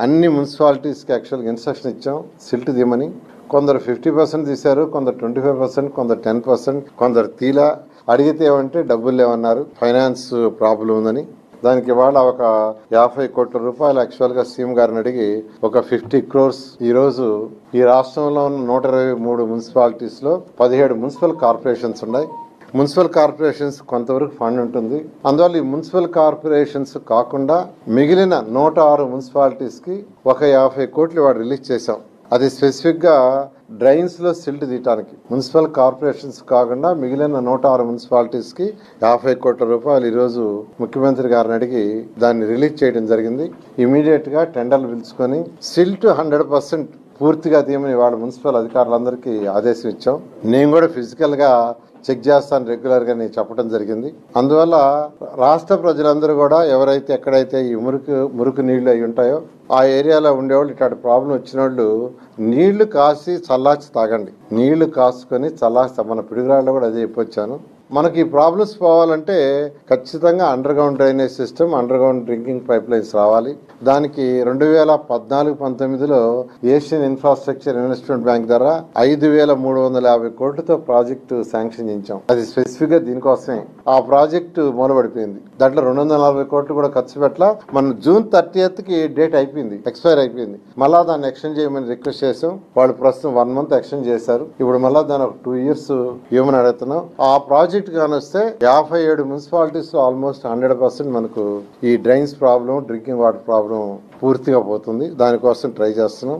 అన్ని మున్సిపాలిటీస్కి యాక్చువల్గా ఇన్స్ట్రక్షన్ ఇచ్చాం సిల్ట్ తీయమని. కొందరు 50% తీశారు, కొందరు 25%, కొందరు 10%, కొందరు తీలా. అడిగితే ఏమంటే డబ్బులు లేవన్నారు, ఫైనాన్స్ ప్రాబ్లం ఉందని. దానికి ఇవాళ ఒక 50 కోట్ల రూపాయలు యాక్చువల్గా సీఎం గారిని అడిగి ఒక 50 crores ఈరోజు ఈ రాష్ట్రంలో ఉన్న 123 మున్సిపాలిటీస్ లో 17 మున్సిపల్ కార్పొరేషన్స్ ఉన్నాయి. మున్సిపల్ కార్పొరేషన్స్ కొంతవరకు ఫండ్ ఉంటుంది. అందువల్ల ఈ మున్సిపల్ కార్పొరేషన్స్ కాకుండా మిగిలిన 106 మున్సిపాలిటీస్ కి ఒక 50 కోట్లు వాడు రిలీజ్ చేశాం. అది స్పెసిఫిక్ గా డ్రైన్స్ లో సిల్ట్ తీయటానికి. మున్సిపల్ కార్పొరేషన్స్ కాకుండా మిగిలిన 106 మున్సిపాలిటీస్ కి 50 కోట్ల రూపాయలు ఈరోజు ముఖ్యమంత్రి గారిని అడిగి దాన్ని రిలీజ్ చేయడం జరిగింది. ఇమీడియట్ గా టెండర్లు పిలుచుకొని సిల్ట్ 100% పూర్తిగా తీయమని వాళ్ళ మున్సిపల్ అధికారులందరికీ ఆదేశం ఇచ్చాం. నేను కూడా ఫిజికల్ గా చెక్ చేస్తాను రెగ్యులర్ గా నేను చెప్పడం జరిగింది. అందువల్ల రాష్ట్ర ప్రజలందరూ కూడా ఎవరైతే ఎక్కడైతే ఈ మురికి నీళ్లు అయి ఉంటాయో ఆ ఏరియాలో ఉండేవాళ్ళు ఇట్లాంటి ప్రాబ్లం వచ్చిన వాళ్ళు నీళ్లు కాసి చల్లార్చి తాగండి. నీళ్లు కాసుకొని చల్లార్చి మన పిడుగురాళ్ళలో కూడా అదే చెప్పొచ్చాను. మనకి ఈ ప్రాబ్లమ్స్ పోవాలంటే ఖచ్చితంగా under ground drainage system, under ground drinking pipe lines రావాలి. దానికి 2014-19లో ఏషియన్ ఇన్ఫ్రాస్ట్రక్చర్ ఇన్వెస్ట్మెంట్ బ్యాంక్ ద్వారా 5,350 కోట్లతో ప్రాజెక్టు శాంక్షన్ చేయించాం. అది స్పెసిఫిక్ గా దీనికోసమే. ఆ ప్రాజెక్టు మూలపడిపోయింది. దాంట్లో 240 కోట్లు కూడా ఖర్చు పెట్టలా. మనం June 30th కి డేట్ అయిపోయింది, ఎక్స్పైర్ అయిపోయింది. మళ్ళా దాన్ని ఎక్స్టెండ్ చేయమని రిక్వెస్ట్ చేసాం. వాళ్ళు ప్రస్తుతం 1 month ఎక్స్టెండ్ చేశారు. ఇప్పుడు మళ్ళా దాన్ని ఒక 2 years ఇవ్వమని అడుగుతున్నాం. ఆ ప్రాజెక్ట్ కానొస్తే 57 మున్సిపాలిటీస్ లో ఆల్మోస్ట్ 100% మనకు ఈ drains problem, drinking water problem పూర్తిగా పోతుంది. దానికోసం ట్రై చేస్తున్నాం.